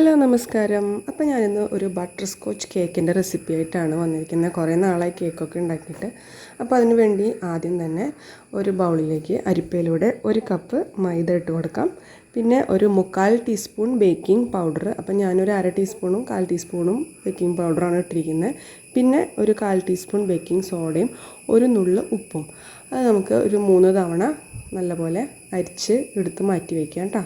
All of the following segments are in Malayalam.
ഹലോ നമസ്കാരം. അപ്പോൾ ഞാനിന്ന് ഒരു ബട്ടർ സ്കോച്ച് കേക്കിൻ്റെ റെസിപ്പി ആയിട്ടാണ് വന്നിരിക്കുന്നത്. കുറേ നാളായി കേക്കൊക്കെ ഉണ്ടാക്കിയിട്ട്. അപ്പോൾ അതിന് വേണ്ടി ആദ്യം തന്നെ ഒരു ബൗളിലേക്ക് അരിപ്പയിലൂടെ 1 കപ്പ് മൈദ ഇട്ട് കൊടുക്കാം. പിന്നെ ഒരു 3/4 ടീസ്പൂൺ ബേക്കിംഗ് പൗഡർ. അപ്പോൾ ഞാനൊരു 1/2 ടീസ്പൂണും 1/4 ടീസ്പൂണും ബേക്കിംഗ് പൗഡറാണ് ഇട്ടിരിക്കുന്നത്. പിന്നെ ഒരു 1/4 ടീസ്പൂൺ ബേക്കിംഗ് സോഡയും ഒരു നുള്ള് ഉപ്പും. അത് നമുക്ക് ഒരു 3 തവണ നല്ലപോലെ അരിച്ച് എടുത്ത് മാറ്റി വയ്ക്കാം കേട്ടോ.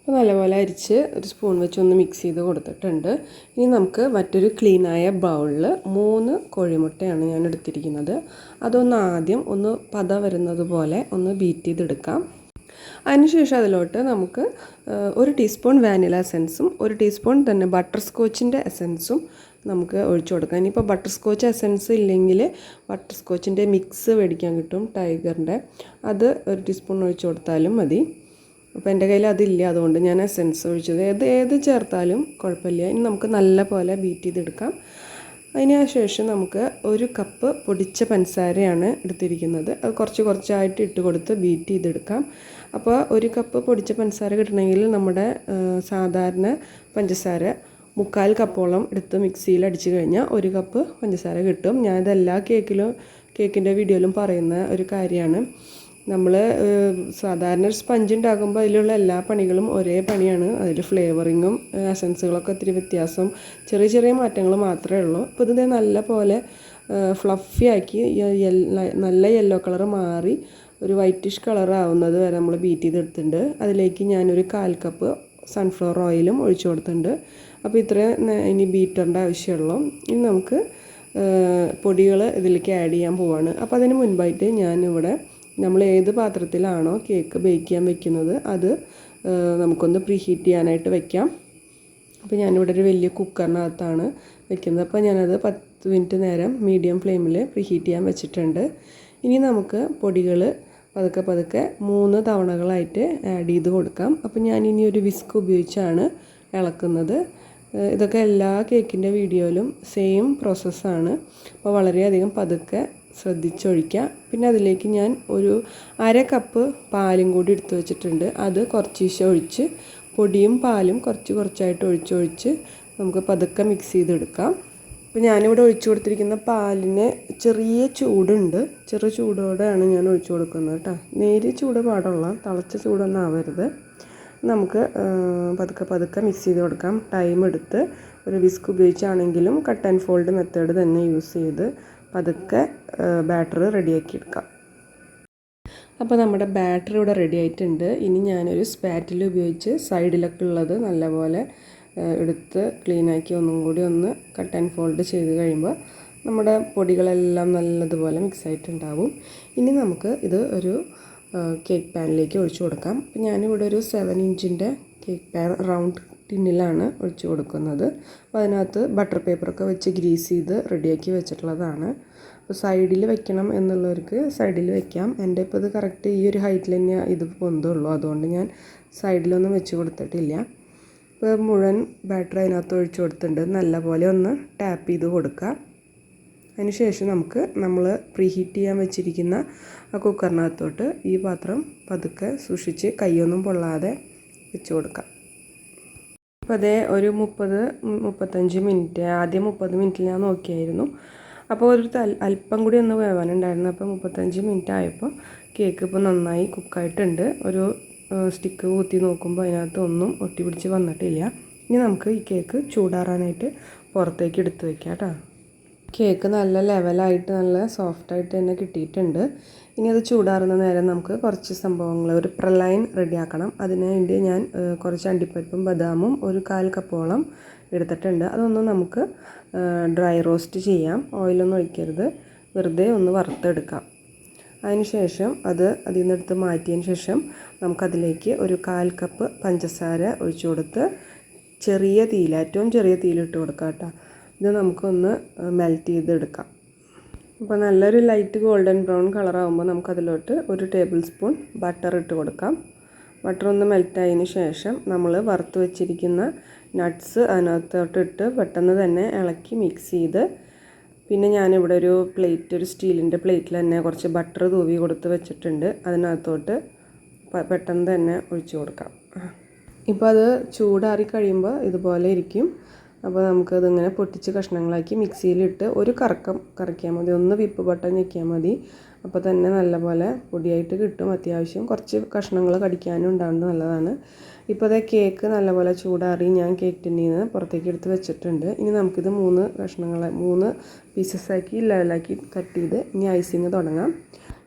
അപ്പോൾ നല്ലപോലെ അരിച്ച് ഒരു സ്പൂൺ വെച്ച് ഒന്ന് മിക്സ് ചെയ്ത് കൊടുത്തിട്ടുണ്ട്. ഇനി നമുക്ക് മറ്റൊരു ക്ലീനായ ബൗളിൽ 3 കോഴിമുട്ടയാണ് ഞാൻ എടുത്തിരിക്കുന്നത്. അതൊന്ന് ആദ്യം ഒന്ന് പത വരുന്നത് പോലെ ഒന്ന് ബീറ്റ് ചെയ്തെടുക്കാം. അതിനുശേഷം അതിലോട്ട് നമുക്ക് 1 ടീസ്പൂൺ വാനില എസൻസും 1 ടീസ്പൂൺ തന്നെ ബട്ടർ സ്കോച്ചിൻ്റെ എസൻസും നമുക്ക് ഒഴിച്ചു കൊടുക്കാം. ഇനിയിപ്പോൾ ബട്ടർ സ്കോച്ച് എസൻസ് ഇല്ലെങ്കിൽ ബട്ടർ സ്കോച്ചിൻ്റെ മിക്സ് മേടിക്കാൻ കിട്ടും, ടൈഗറിൻ്റെ. അത് 1 ടീസ്പൂൺ ഒഴിച്ചു കൊടുത്താലും മതി. അപ്പോൾ എൻ്റെ കയ്യിൽ അതില്ല, അതുകൊണ്ട് ഞാൻ എസൻസ് ഒഴിച്ചത്. ഏത് ചേർത്താലും കുഴപ്പമില്ല. ഇനി നമുക്ക് നല്ല പോലെ ബീറ്റ് ചെയ്തെടുക്കാം. അതിന് ശേഷം നമുക്ക് 1 കപ്പ് പൊടിച്ച പഞ്ചസാരയാണ് എടുത്തിരിക്കുന്നത്. അത് കുറച്ചായിട്ട് ഇട്ട് കൊടുത്ത് ബീറ്റ് ചെയ്തെടുക്കാം. അപ്പോൾ 1 കപ്പ് പൊടിച്ച പഞ്ചസാര കിട്ടണമെങ്കിൽ നമ്മുടെ സാധാരണ പഞ്ചസാര 3/4 കപ്പോളം എടുത്ത് മിക്സിയിൽ അടിച്ച് കഴിഞ്ഞാൽ 1 കപ്പ് പഞ്ചസാര കിട്ടും. ഞാനിതെല്ലാ കേക്കിൻ്റെ വീഡിയോയിലും പറയുന്ന ഒരു കാര്യമാണ്. നമ്മൾ സാധാരണ ഒരു സ്പഞ്ച് ഉണ്ടാക്കുമ്പോൾ അതിലുള്ള എല്ലാ പണികളും ഒരേ പണിയാണ്. അതിൽ ഫ്ലേവറിങ്ങും എസൻസുകളൊക്കെ ഒത്തിരി വ്യത്യാസം, ചെറിയ മാറ്റങ്ങൾ മാത്രമേ ഉള്ളൂ. അപ്പോൾ ഇത് നല്ല പോലെ ഫ്ലഫി ആക്കി നല്ല യെല്ലോ കളർ മാറി ഒരു വൈറ്റിഷ് കളർ ആവുന്നത് വരെ നമ്മൾ ബീറ്റ് ചെയ്തെടുത്തിട്ടുണ്ട്. അതിലേക്ക് ഞാനൊരു 1/4 കപ്പ് സൺഫ്ലവർ ഓയിലും ഒഴിച്ചു കൊടുത്തിട്ടുണ്ട്. അപ്പോൾ ഇത്രയും ഇനി ബീറ്ററിൻ്റെ ആവശ്യമുള്ളൂ. ഇനി നമുക്ക് പൊടികൾ ഇതിലേക്ക് ആഡ് ചെയ്യാൻ പോവാണ്. അപ്പോൾ അതിന് മുൻപായിട്ട് ഞാനിവിടെ നമ്മൾ ഏത് പാത്രത്തിലാണോ കേക്ക് ബേക്ക് ചെയ്യാൻ വെക്കുന്നത് അത് നമുക്കൊന്ന് പ്രീഹീറ്റ് ചെയ്യാനായിട്ട് വെക്കാം. അപ്പോൾ ഞാനിവിടെ ഒരു വലിയ കുക്കറിനകത്താണ് വെക്കുന്നത്. അപ്പോൾ ഞാനത് 10 മിനിറ്റ് നേരം മീഡിയം ഫ്ലെയിമിൽ പ്രീഹീറ്റ് ചെയ്യാൻ വെച്ചിട്ടുണ്ട്. ഇനി നമുക്ക് പൊടികൾ പതുക്കെ 3 തവണകളായിട്ട് ആഡ് ചെയ്ത് കൊടുക്കാം. അപ്പോൾ ഞാനിനി ഒരു വിസ്ക് ഉപയോഗിച്ചാണ് ഇളക്കുന്നത്. ഇതൊക്കെ എല്ലാ കേക്കിൻ്റെ വീഡിയോയിലും സെയിം പ്രോസസ്സാണ്. അപ്പോൾ വളരെയധികം പതുക്കെ ശ്രദ്ധിച്ചൊഴിക്കുക. പിന്നെ അതിലേക്ക് ഞാൻ ഒരു 1/2 കപ്പ് പാലും കൂടി എടുത്ത് വെച്ചിട്ടുണ്ട്. അത് കുറച്ച് ഒഴിച്ച് പൊടിയും പാലും കുറച്ചായിട്ട് ഒഴിച്ച് നമുക്ക് പതുക്കെ മിക്സ് ചെയ്തെടുക്കാം. അപ്പോൾ ഞാനിവിടെ ഒഴിച്ചു കൊടുത്തിരിക്കുന്ന പാലിന് ചെറിയ ചൂടുണ്ട്. ചെറു ചൂടോടെയാണ് ഞാൻ ഒഴിച്ചു കൊടുക്കുന്നത് കേട്ടോ. നേരിയ ചൂട് പാടുള്ള, തിളച്ച ചൂടൊന്നും ആവരുത്. നമുക്ക് പതുക്കെ മിക്സ് ചെയ്ത് കൊടുക്കാം. ടൈം എടുത്ത് ഒരു വിസ്ക് ഉപയോഗിച്ചാണെങ്കിലും കട്ട് ആൻഡ് ഫോൾഡ് മെത്തേഡ് തന്നെ യൂസ് ചെയ്ത് പതുക്കെ ബാറ്റർ റെഡിയാക്കി എടുക്കാം. അപ്പോൾ നമ്മുടെ ബാറ്റർ ഇവിടെ റെഡി ആയിട്ടുണ്ട്. ഇനി ഞാനൊരു സ്പാറ്റിൽ ഉപയോഗിച്ച് സൈഡിലൊക്കെ ഉള്ളത് നല്ലപോലെ എടുത്ത് ക്ലീനാക്കി ഒന്നും കൂടി ഒന്ന് കട്ട് ആൻഡ് ഫോൾഡ് ചെയ്ത് കഴിയുമ്പോൾ നമ്മുടെ പൊടികളെല്ലാം നല്ലതുപോലെ മിക്സ് ആയിട്ടുണ്ടാവും. ഇനി നമുക്ക് ഇത് ഒരു കേക്ക് പാനിലേക്ക് ഒഴിച്ചു കൊടുക്കാം. അപ്പോൾ ഞാനിവിടെ ഒരു 7 ഇഞ്ചിൻ്റെ കേക്ക് പാൻ റൗണ്ട് ടിന്നിലാണ് ഒഴിച്ചു കൊടുക്കുന്നത്. അപ്പോൾ അതിനകത്ത് ബട്ടർ പേപ്പറൊക്കെ വെച്ച് ഗ്രീസ് ചെയ്ത് റെഡിയാക്കി വെച്ചിട്ടുള്ളതാണ്. അപ്പോൾ സൈഡിൽ വെക്കണം എന്നുള്ളവർക്ക് സൈഡിൽ വെക്കാം. എൻ്റെ ഇപ്പോൾ ഇത് കറക്റ്റ് ഈ ഒരു ഹൈറ്റിൽ തന്നെ ഇത് പൊന്തുള്ളൂ, അതുകൊണ്ട് ഞാൻ സൈഡിലൊന്നും വെച്ച് കൊടുത്തിട്ടില്ല. ഇപ്പോൾ മുഴുവൻ ബാറ്റർ അതിനകത്ത് ഒഴിച്ചു കൊടുത്തിട്ടുണ്ട്. നല്ലപോലെ ഒന്ന് ടാപ്പ് ചെയ്ത് കൊടുക്കുക. അതിനുശേഷം നമ്മൾ പ്രീഹീറ്റ് ചെയ്യാൻ വെച്ചിരിക്കുന്ന ആ കുക്കറിനകത്തോട്ട് ഈ പാത്രം പതുക്കെ സൂക്ഷിച്ച് കൈയൊന്നും പൊള്ളാതെ വെച്ച് കൊടുക്കാം. അപ്പോൾ അതേ ഒരു 30-35 മിനിറ്റ്, ആദ്യം 30 മിനിറ്റിൽ ഞാൻ നോക്കിയായിരുന്നു. അപ്പോൾ ഒരു അല്പം കൂടി ഒന്ന് വേവാനുണ്ടായിരുന്നു. അപ്പോൾ 35 മിനിറ്റ് ആയപ്പോൾ കേക്ക് ഇപ്പോൾ നന്നായി കുക്കായിട്ടുണ്ട്. ഒരു സ്റ്റിക്ക് കുത്തി നോക്കുമ്പോൾ അതിനകത്ത് ഒന്നും ഒട്ടി പിടിച്ച് വന്നിട്ടില്ല. ഇനി നമുക്ക് ഈ കേക്ക് ചൂടാറാനായിട്ട് പുറത്തേക്ക് എടുത്ത് വയ്ക്കാം കേട്ടോ. കേക്ക് നല്ല ലെവലായിട്ട് നല്ല സോഫ്റ്റായിട്ട് തന്നെ കിട്ടിയിട്ടുണ്ട്. ഇനി അത് ചൂടാറുന്ന നേരം നമുക്ക് കുറച്ച് സംഭവങ്ങൾ, ഒരു പ്രലൈൻ റെഡിയാക്കണം. അതിന് വേണ്ടി ഞാൻ കുറച്ച് അണ്ടിപ്പരിപ്പും ബദാമും ഒരു 1/4 കപ്പോളം എടുത്തിട്ടുണ്ട്. അതൊന്ന് നമുക്ക് ഡ്രൈ റോസ്റ്റ് ചെയ്യാം. ഓയിലൊന്നും ഒഴിക്കരുത്, വെറുതെ ഒന്ന് വറുത്തെടുക്കാം. അതിനുശേഷം അതിൽ നിന്നെടുത്ത് മാറ്റിയതിന് ശേഷം നമുക്കതിലേക്ക് ഒരു 1/4 കപ്പ് പഞ്ചസാര ഒഴിച്ചു കൊടുത്ത് ഏറ്റവും ചെറിയ തീയിലിട്ട് കൊടുക്കാം കേട്ടോ. ഇത് നമുക്കൊന്ന് മെൽറ്റ് ചെയ്തെടുക്കാം. അപ്പോൾ നല്ലൊരു ലൈറ്റ് ഗോൾഡൻ ബ്രൗൺ കളറാകുമ്പോൾ നമുക്കതിലോട്ട് 1 ടേബിൾ സ്പൂൺ ബട്ടർ ഇട്ട് കൊടുക്കാം. ബട്ടർ ഒന്ന് മെൽറ്റായതിന് ശേഷം നമ്മൾ വറുത്ത് വെച്ചിരിക്കുന്ന നട്ട്സ് അതിനകത്തോട്ട് ഇട്ട് പെട്ടെന്ന് തന്നെ ഇളക്കി മിക്സ് ചെയ്ത്, പിന്നെ ഞാനിവിടെ ഒരു സ്റ്റീലിൻ്റെ പ്ലേറ്റിൽ തന്നെ കുറച്ച് ബട്ടർ തൂവി കൊടുത്ത് വെച്ചിട്ടുണ്ട്. അതിനകത്തോട്ട് പെട്ടെന്ന് തന്നെ ഒഴിച്ചു കൊടുക്കാം. ഇപ്പോൾ അത് ചൂടാറി കഴിയുമ്പോൾ ഇതുപോലെ ഇരിക്കും. അപ്പോൾ നമുക്കതിങ്ങനെ പൊട്ടിച്ച് കഷ്ണങ്ങളാക്കി മിക്സിയിലിട്ട് ഒരു കറക്കിയാൽ മതി, ഒന്ന് വിപ്പ് ബട്ടൺ ഞെക്കിയാൽ മതി. അപ്പോൾ തന്നെ നല്ലപോലെ പൊടിയായിട്ട് കിട്ടും. അത്യാവശ്യം കുറച്ച് കഷ്ണങ്ങൾ കടിക്കാനും ഉണ്ടാകുന്നത് നല്ലതാണ്. ഇപ്പോൾ അതേ കേക്ക് നല്ലപോലെ ചൂടാറി ഞാൻ കേക്ക് ടിന്നിൽ നിന്ന് പുറത്തേക്ക് എടുത്ത് വെച്ചിട്ടുണ്ട്. ഇനി നമുക്കിത് 3 പീസസാക്കി ലെവലാക്കി കട്ട് ചെയ്ത് ഇനി ഐസിങ് തുടങ്ങാം.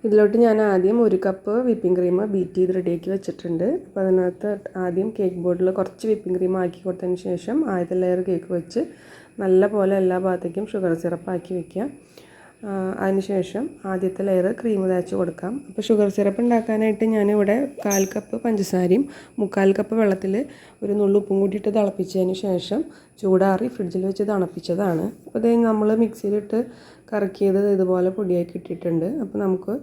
ഇതിലോട്ട് ഞാൻ ആദ്യം 1 കപ്പ് വിപ്പിംഗ് ക്രീം ബീറ്റ് ചെയ്ത് റെഡിയാക്കി വെച്ചിട്ടുണ്ട്. അപ്പോൾ അതിനകത്ത് ആദ്യം കേക്ക് ബോർഡിൽ കുറച്ച് വിപ്പിംഗ് ക്രീം ആക്കി കൊടുത്തതിന് ശേഷം ആദ്യത്തെ ലെയർ കേക്ക് വെച്ച് നല്ല പോലെ എല്ലാ ഭാഗത്തേക്കും ഷുഗർ സിറപ്പ് ആക്കി വെക്കുക. അതിനുശേഷം ആദ്യത്തെ ലെയർ ക്രീം തേച്ച് കൊടുക്കാം. അപ്പോൾ ഷുഗർ സിറപ്പ് ഉണ്ടാക്കാനായിട്ട് ഞാനിവിടെ 1/4 കപ്പ് പഞ്ചസാരയും 3/4 കപ്പ് വെള്ളത്തിൽ ഒരു നുള്ളു ഉപ്പും കൂട്ടിയിട്ട് തിളപ്പിച്ചതിന് ശേഷം ചൂടാറി ഫ്രിഡ്ജിൽ വെച്ച് തണുപ്പിച്ചതാണ്. അപ്പോൾ ഇത് നമ്മൾ മിക്സിയിലിട്ട് കറക്കിയത് ഇതുപോലെ പൊടിയാക്കി ഇട്ടിട്ടുണ്ട്. അപ്പോൾ നമുക്ക്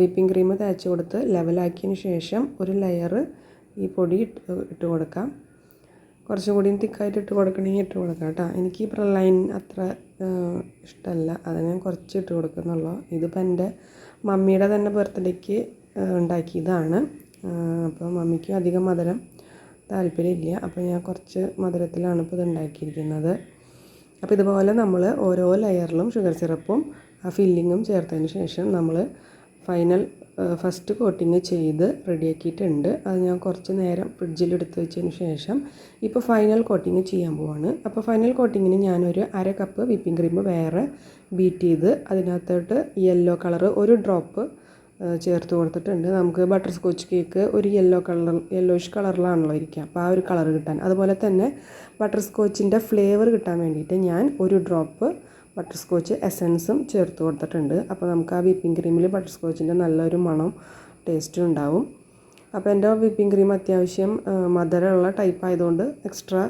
വിപ്പിംഗ് ക്രീം തേച്ച് കൊടുത്ത് ലെവലാക്കിയതിന് ശേഷം ഒരു ലെയർ ഈ പൊടി ഇട്ട് കൊടുക്കാം. കുറച്ചും കൂടി തിക്കായിട്ട് ഇട്ട് കൊടുക്കണമെങ്കിൽ ഇട്ട് കൊടുക്കാം കേട്ടോ. എനിക്ക് ഈ പ്രലൈൻ അത്ര ഇഷ്ടമല്ല, അത് ഞാൻ കുറച്ച് ഇട്ട് കൊടുക്കുന്നുള്ളൂ. ഇതിപ്പോൾ എൻ്റെ മമ്മിയുടെ തന്നെ ബർത്ത്ഡേക്ക് ഉണ്ടാക്കിയതാണ്. അപ്പോൾ മമ്മിക്ക് അധികം മധുരം താല്പര്യമില്ല, അപ്പോൾ ഞാൻ കുറച്ച് മധുരത്തിലാണ് ഇപ്പോൾ ഇത് ഉണ്ടാക്കിയിരിക്കുന്നത്. അപ്പോൾ ഇതുപോലെ നമ്മൾ ഓരോ ലെയറിലും ഷുഗർ സിറപ്പും ഫില്ലിങ്ങും ചേർത്തതിന് ശേഷം നമ്മൾ ഫസ്റ്റ് കോട്ടിങ് ചെയ്ത് റെഡിയാക്കിയിട്ടുണ്ട്. അത് ഞാൻ കുറച്ച് നേരം ഫ്രിഡ്ജിലെടുത്ത് വെച്ചതിന് ശേഷം ഇപ്പോൾ ഫൈനൽ കോട്ടിങ് ചെയ്യാൻ പോവാണ്. അപ്പോൾ ഫൈനൽ കോട്ടിങ്ങിന് ഞാനൊരു 1/2 കപ്പ് വിപ്പിംഗ് ക്രീം വേറെ ബീറ്റ് ചെയ്ത് അതിനകത്തോട്ട് യെല്ലോ കളർ ഒരു ഡ്രോപ്പ് ചേർത്ത് കൊടുത്തിട്ടുണ്ട്. നമുക്ക് ബട്ടർ സ്കോച്ച് കേക്ക് ഒരു യെല്ലോയിഷ് കളറിലാണല്ലോ ഇരിക്കുക, അപ്പോൾ ആ ഒരു കളർ കിട്ടാൻ. അതുപോലെ തന്നെ ബട്ടർ സ്കോച്ചിൻ്റെ ഫ്ലേവർ കിട്ടാൻ വേണ്ടിയിട്ട് ഞാൻ ഒരു ഡ്രോപ്പ് ബട്ടർ സ്കോച്ച് എസൻസും ചേർത്ത് കൊടുത്തിട്ടുണ്ട്. അപ്പോൾ നമുക്ക് ആ വിപ്പിംഗ് ക്രീമിൽ ബട്ടർ സ്കോച്ചിൻ്റെ നല്ലൊരു മണം ടേസ്റ്റും ഉണ്ടാവും. അപ്പോൾ എൻ്റെ വിപ്പിംഗ് ക്രീം അത്യാവശ്യം മധുരമുള്ള ടൈപ്പ് ആയതുകൊണ്ട് എക്സ്ട്രാ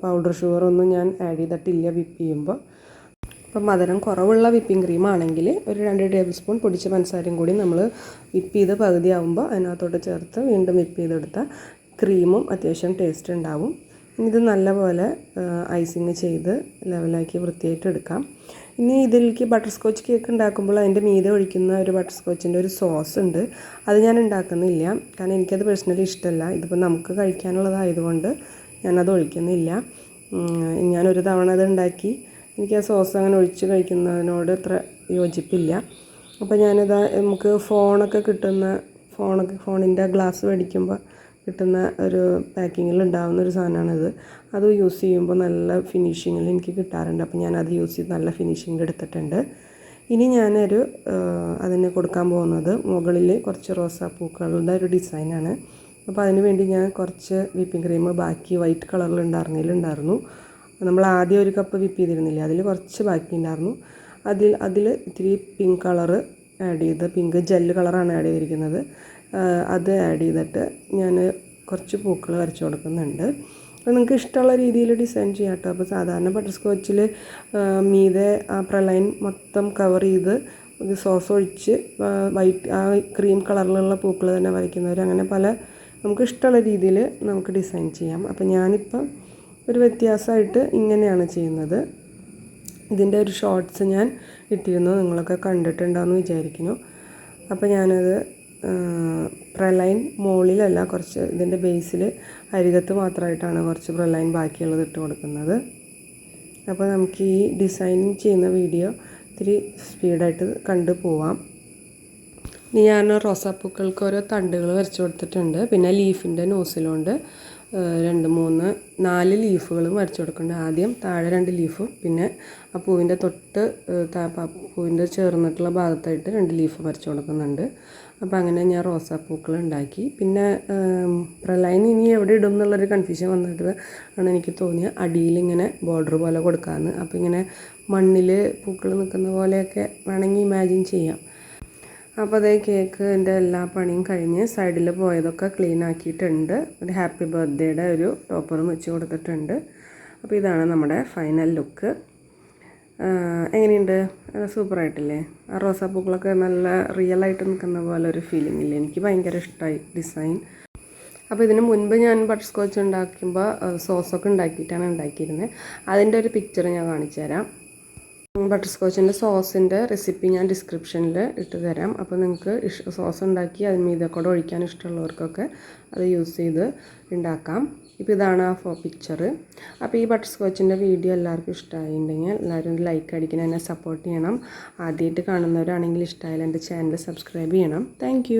പൗഡർ ഷുഗറൊന്നും ഞാൻ ആഡ് ചെയ്തിട്ടില്ല വിപ്പ് ചെയ്യുമ്പോൾ. അപ്പോൾ മധുരം കുറവുള്ള വിപ്പിംഗ് ക്രീം ആണെങ്കിൽ ഒരു 2 ടേബിൾ സ്പൂൺ പൊടിച്ച പഞ്ചസാരയും കൂടി നമ്മൾ വിപ്പ് ചെയ്ത് പകുതിയാവുമ്പോൾ അതിനകത്തോട്ട് ചേർത്ത് വീണ്ടും വിപ്പ് ചെയ്തെടുത്ത ക്രീമും അത്യാവശ്യം ടേസ്റ്റ് ഉണ്ടാവും. ഇത് നല്ലപോലെ ഐസിങ് ചെയ്ത് ലെവലാക്കി വൃത്തിയായിട്ട് എടുക്കാം. ഇനി ഇതിലേക്ക് ബട്ടർ സ്കോച്ച് കേക്ക് ഉണ്ടാക്കുമ്പോൾ അതിൻ്റെ മീതെ ഒഴിക്കുന്ന ഒരു ബട്ടർ സ്കോച്ചിൻ്റെ ഒരു സോസ് ഉണ്ട്. അത് ഞാൻ ഉണ്ടാക്കുന്നില്ല, കാരണം എനിക്കത് പേഴ്സണലി ഇഷ്ടമല്ല. ഇതിപ്പോൾ നമുക്ക് കഴിക്കാനുള്ളതായതുകൊണ്ട് ഞാനത് ഒഴിക്കുന്നില്ല. ഞാനൊരു തവണ അത് ഉണ്ടാക്കി, എനിക്ക് ആ സോസ് അങ്ങനെ ഒഴിച്ച് കഴിക്കുന്നതിനോട് അത്ര യോജിപ്പില്ല. അപ്പോൾ ഞാനിത് നമുക്ക് ഫോണിൻ്റെ ഗ്ലാസ് മേടിക്കുമ്പോൾ കിട്ടുന്ന ഒരു പാക്കിങ്ങിൽ ഉണ്ടാകുന്ന ഒരു സാധനമാണിത്. അത് യൂസ് ചെയ്യുമ്പോൾ നല്ല ഫിനിഷിങ്ങിൽ എനിക്ക് കിട്ടാറുണ്ട്. അപ്പോൾ ഞാനത് യൂസ് ചെയ്ത് നല്ല ഫിനിഷിങ്ങിൽ എടുത്തിട്ടുണ്ട്. ഇനി ഞാനൊരു അതിന് കൊടുക്കാൻ പോകുന്നത് മുകളിൽ കുറച്ച് റോസാപ്പൂക്കളുടെ ഒരു ഡിസൈനാണ്. അപ്പോൾ അതിന് വേണ്ടി ഞാൻ കുറച്ച് വിപ്പിംഗ് ക്രീം ബാക്കി വൈറ്റ് കളറിലുണ്ടായിരുന്നു. നമ്മൾ ആദ്യം 1 കപ്പ് വിപ്പ് ചെയ്തിരുന്നില്ല, അതിൽ കുറച്ച് ബാക്കി ഉണ്ടായിരുന്നു. അതിൽ ഇത്തിരി പിങ്ക് കളറ് ആഡ് ചെയ്ത്, പിങ്ക് ജെല്ല് കളറാണ് ആഡ് ചെയ്തിരിക്കുന്നത്. അത് ആഡ് ചെയ്തിട്ട് ഞാൻ കുറച്ച് പൂക്കൾ വരച്ച് കൊടുക്കുന്നുണ്ട്. അപ്പോൾ നിങ്ങൾക്ക് ഇഷ്ടമുള്ള രീതിയിൽ ഡിസൈൻ ചെയ്യാം കേട്ടോ. അപ്പോൾ സാധാരണ ബട്ടർ സ്കോച്ചിൽ മീതെ ആ പ്രലൈൻ മൊത്തം കവർ ചെയ്ത് സോസ് ഒഴിച്ച് വൈറ്റ് ആ ക്രീം കളറിലുള്ള പൂക്കൾ തന്നെ വരയ്ക്കുന്നവർ, അങ്ങനെ നമുക്ക് ഇഷ്ടമുള്ള രീതിയിൽ നമുക്ക് ഡിസൈൻ ചെയ്യാം. അപ്പോൾ ഞാനിപ്പം ഒരു വ്യത്യാസമായിട്ട് ഇങ്ങനെയാണ് ചെയ്യുന്നത്. ഇതിൻ്റെ ഒരു ഷോർട്സ് ഞാൻ ഇട്ടിരുന്നു, നിങ്ങളൊക്കെ കണ്ടിട്ടുണ്ടാവുമെന്ന് വിചാരിക്കുന്നു. അപ്പോൾ ഞാനത് പ്രലൈൻ മുകളിലല്ല, കുറച്ച് ഇതിൻ്റെ ബേസിൽ അരികത്ത് മാത്രമായിട്ടാണ് കുറച്ച് പ്രലൈൻ ബാക്കിയുള്ളത് ഇട്ട് കൊടുക്കുന്നത്. അപ്പോൾ നമുക്ക് ഈ ഡിസൈനിങ് ചെയ്യുന്ന വീഡിയോ ഇത്തിരി സ്പീഡായിട്ട് കണ്ടു പോവാം. ഇനി ഞാൻ റോസാപ്പൂക്കൾക്ക് ഓരോ തണ്ടുകൾ വരച്ച് കൊടുത്തിട്ടുണ്ട്. പിന്നെ ലീഫിൻ്റെ നോസിലുണ്ട് 2, 3, 4 ലീഫുകളും വരച്ച് കൊടുക്കുന്നുണ്ട്. ആദ്യം താഴെ 2 ലീഫും പിന്നെ ആ പൂവിൻ്റെ പൂവിൻ്റെ ചേർന്നിട്ടുള്ള ഭാഗത്തായിട്ട് 2 ലീഫ് വരച്ച് കൊടുക്കുന്നുണ്ട്. അപ്പോൾ അങ്ങനെ ഞാൻ റോസാപ്പൂക്കൾ ഉണ്ടാക്കി. പിന്നെ പ്രലൈൻ ഇനി എവിടെ ഇടും എന്നുള്ളൊരു കൺഫ്യൂഷൻ വന്നിട്ട് ആണ് എനിക്ക് തോന്നിയത് അടിയിലിങ്ങനെ ബോർഡർ പോലെ കൊടുക്കാമെന്ന്. അപ്പോൾ ഇങ്ങനെ മണ്ണിൽ പൂക്കൾ നിൽക്കുന്ന പോലെയൊക്കെ വേണമെങ്കിൽ ഇമാജിൻ ചെയ്യാം. അപ്പോൾ അതേ കേക്കിൻ്റെ എല്ലാ പണിയും കഴിഞ്ഞ് സൈഡിൽ പോയതൊക്കെ ക്ലീൻ ആക്കിയിട്ടുണ്ട്. ഒരു ഹാപ്പി ബർത്ത്ഡേയുടെ ഒരു ടോപ്പറും വെച്ച് കൊടുത്തിട്ടുണ്ട്. അപ്പോൾ ഇതാണ് നമ്മുടെ ഫൈനൽ ലുക്ക്. എങ്ങനെയുണ്ട്? സൂപ്പറായിട്ടില്ലേ? ആ റോസാപ്പൂക്കളൊക്കെ നല്ല റിയലായിട്ട് നിൽക്കുന്ന പോലെ ഒരു ഫീലിംഗ് ഇല്ലേ? എനിക്ക് ഭയങ്കര ഇഷ്ടമായി ഡിസൈൻ. അപ്പോൾ ഇതിന് മുൻപ് ഞാൻ ബട്ടർ സ്കോച്ച് ഉണ്ടാക്കുമ്പോൾ സോസൊക്കെ ഉണ്ടാക്കിയിട്ടാണ് ഉണ്ടാക്കിയിരുന്നത്. അതിൻ്റെ ഒരു പിക്ചർ ഞാൻ കാണിച്ചു തരാം. ബട്ടർ സ്കോച്ചിൻ്റെ സോസിൻ്റെ റെസിപ്പി ഞാൻ ഡിസ്ക്രിപ്ഷനിൽ ഇട്ട് തരാം. അപ്പോൾ നിങ്ങൾക്ക് സോസ് ഉണ്ടാക്കി അതിന് മീതെ കൂടെ ഒഴിക്കാൻ ഇഷ്ടമുള്ളവർക്കൊക്കെ അത് യൂസ് ചെയ്ത് ഉണ്ടാക്കാം. ഇപ്പോൾ ഇതാണ് ആ പിക്ചർ. അപ്പോൾ ഈ ബട്ടർ സ്കോച്ചിൻ്റെ വീഡിയോ എല്ലാവർക്കും ഇഷ്ടമായിട്ടുണ്ടെങ്കിൽ എല്ലാവരും ലൈക്ക് അടിക്കണം, എന്നെ സപ്പോർട്ട് ചെയ്യണം. ആദ്യമായിട്ട് കാണുന്നവരാണെങ്കിൽ ഇഷ്ടമായാലും എൻ്റെ ചാനൽ സബ്സ്ക്രൈബ് ചെയ്യണം. താങ്ക്